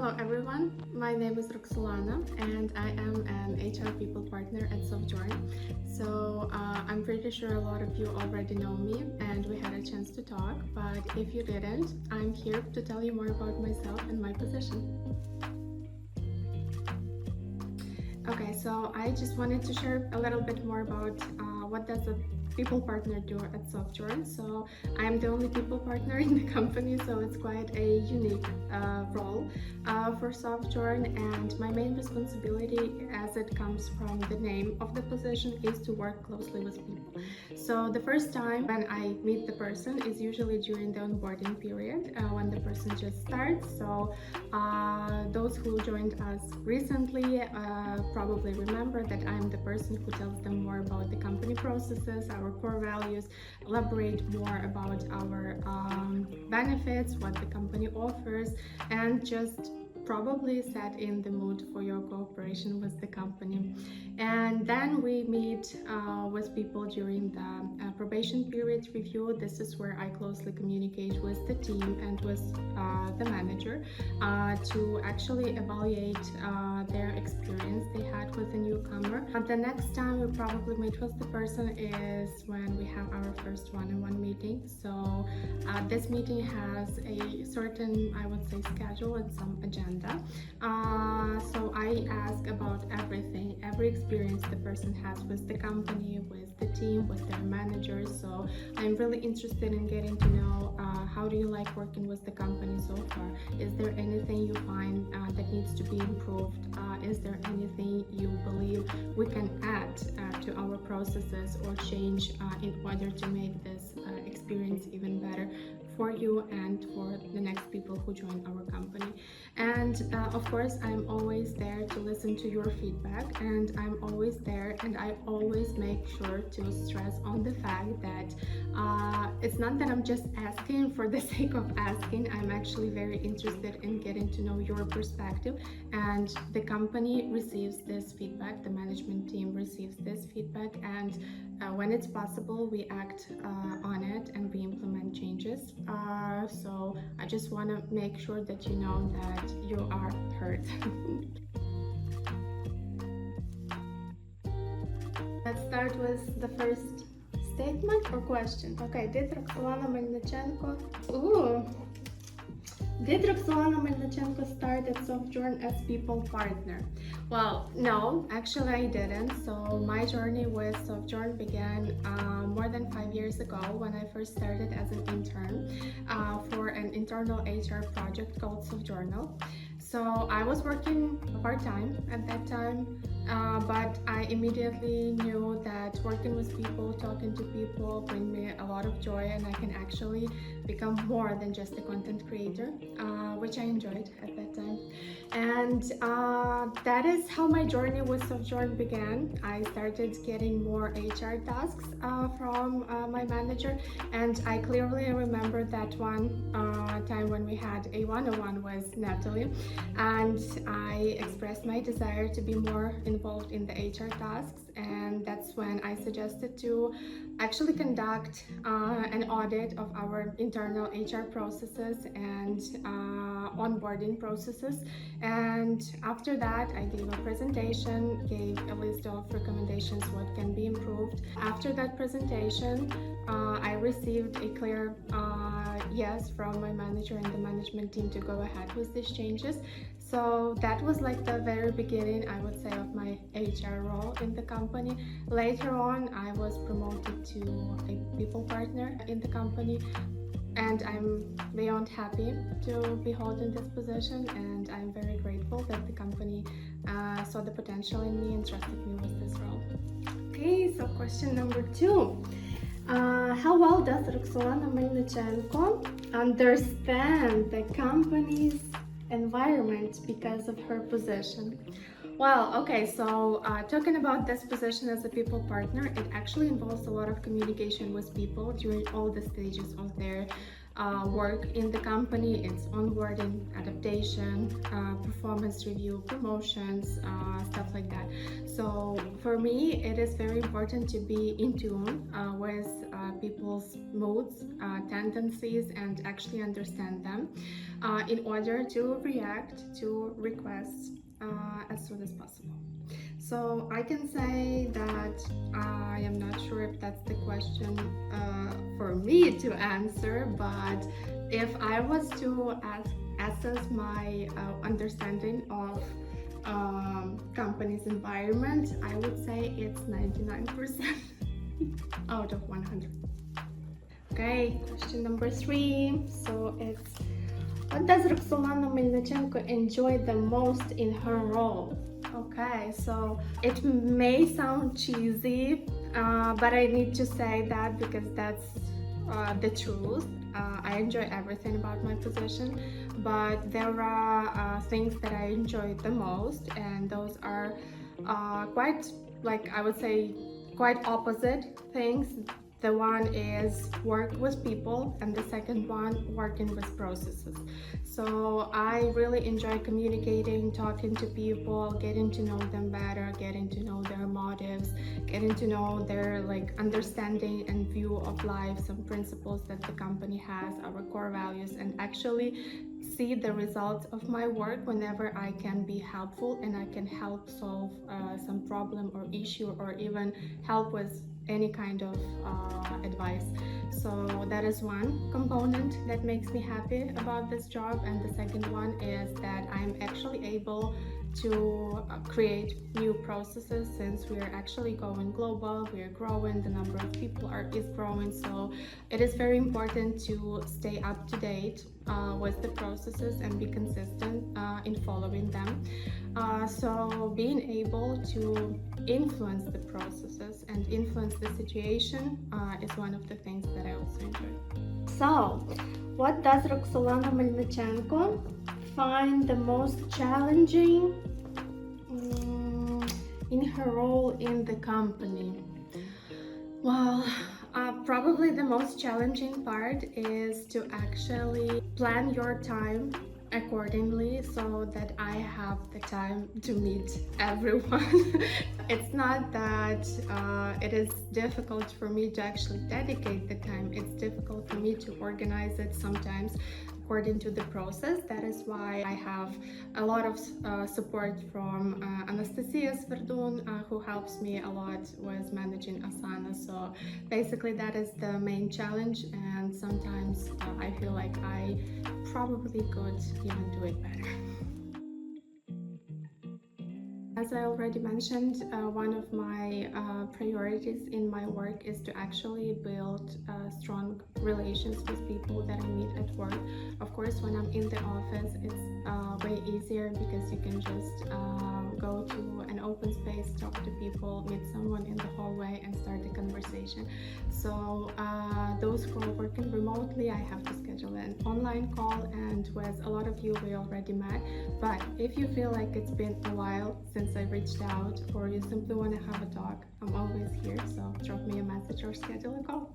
Hello everyone, my name is Roksolana and I am an HR people partner at Softjourn. So I'm pretty sure a lot of you already know me and we had a chance to talk, but if you didn't, I'm here to tell you more about myself and my position. Okay, so I just wanted to share a little bit more about what does a people partner do at Softjourn. So I'm the only people partner in the company, so it's quite a unique role for Softjourn, and my main responsibility, as it comes from the name of the position, is to work closely with people. So the first time when I meet the person is usually during the onboarding period, when the person just starts. So those who joined us recently probably remember that I'm the person who tells them more about the company processes, our core values, elaborate more about our benefits, what the company offers, and just probably set in the mood for your cooperation with the company. And then we meet with people during the probation period review. This is where I closely communicate with the team and with the manager to actually evaluate their experience they had with the newcomer. The next time we probably meet with the person is when we have our first one-on-one meeting. So this meeting has a certain, I would say, schedule and some agenda. So I ask about everything, every experience the person has with the company, with the team, with their managers. So I'm really interested in getting to know how do you like working with the company so far? Is there anything you find that needs to be improved? Is there anything you believe we can add to our processes or change in order to make this experience even better for you and for the next people who join our company? And of course, I'm always there to listen to your feedback, and I'm always there, and I always make sure to stress on the fact that it's not that I'm just asking for the sake of asking. I'm actually very interested in getting to know your perspective, and the company receives this feedback, the management team receives this feedback, and when it's possible, we act on it and we implement changes. So I just want to make sure that you know that you are heard. Let's start with the first statement or question. Okay, did Roksolana Melnychenko start at Softjourn as people partner? Well, no, actually I didn't. So my journey with Softjourn began more than 5 years ago when I first started as an intern for an internal HR project called Softjourn. So I was working part-time at that time, but I immediately knew that working with people, talking to people bring me a lot of joy, and I can actually become more than just a content creator, which I enjoyed at that time. And that is how my journey with Softjourn began. I started getting more HR tasks from my manager, and I clearly remember that one time when we had a one-on-one with Natalie, and I expressed my desire to be more involved in the HR tasks, and that's when I suggested to actually conduct an audit of our internal HR processes and onboarding processes. And after that, I gave a presentation, gave a list of recommendations what can be improved. After that presentation, I received a clear yes from my manager and the management team to go ahead with these changes. So that was like the very beginning, I would say, of my HR role in the company. Later on, I was promoted to a people partner in the company, and I'm beyond happy to be holding this position, and I'm very grateful that the company saw the potential in me and trusted me with this role. Okay, so question number 2. How well does Roksolana Melnychenko understand the company's environment because of her position? Well, okay, so talking about this position as a people partner, it actually involves a lot of communication with people during all the stages of their work in the company. It's onboarding, adaptation, performance review, promotions, stuff like that. So for me, it is very important to be in tune with people's moods, tendencies, and actually understand them in order to react to requests as soon as possible. So I can say that I am not sure if that's the question for me to answer, but if I was to assess my understanding of company's environment, I would say it's 99% out of 100. Okay, question number 3. So it's, what does Roksolana Melnychenko enjoy the most in her role? Okay, so it may sound cheesy, but I need to say that because that's the truth. I enjoy everything about my position, but there are things that I enjoy the most, and those are quite, like I would say, quite opposite things. The one is work with people, and the second one, working with processes. So I really enjoy communicating, talking to people, getting to know them better, getting to know their motives, getting to know their understanding and view of life, some principles that the company has, our core values, and actually see the results of my work whenever I can be helpful and I can help solve some problem or issue, or even help with any kind of advice. So that is one component that makes me happy about this job, and the second one is that I'm actually able to create new processes, since we are actually going global, we are growing, the number of people is growing, so it is very important to stay up to date with the processes and be consistent in following them. So being able to influence the processes and influence the situation is one of the things that I also enjoy. So, what does Roksolana Melnychenko find the most challenging in her role in the company? Well, probably the most challenging part is to actually plan your time accordingly so that I have the time to meet everyone. It's not that it is difficult for me to actually dedicate the time, it's difficult for me to organize it sometimes according to the process. That is why I have a lot of support from Anastasia Sverdun, who helps me a lot with managing Asana. So basically that is the main challenge, and sometimes I feel like I probably could even do it better. As I already mentioned, one of my priorities in my work is to actually build strong relations with people that I meet at work. Of course, when I'm in the office, it's way easier because you can just go to an open space, talk to people, meet someone in the hallway and start a conversation. So those who are working remotely, I have to schedule an online call, and with a lot of you we already met. But if you feel like it's been a while since I reached out, or you simply want to have a talk, I'm always here, so drop me a message or schedule a call.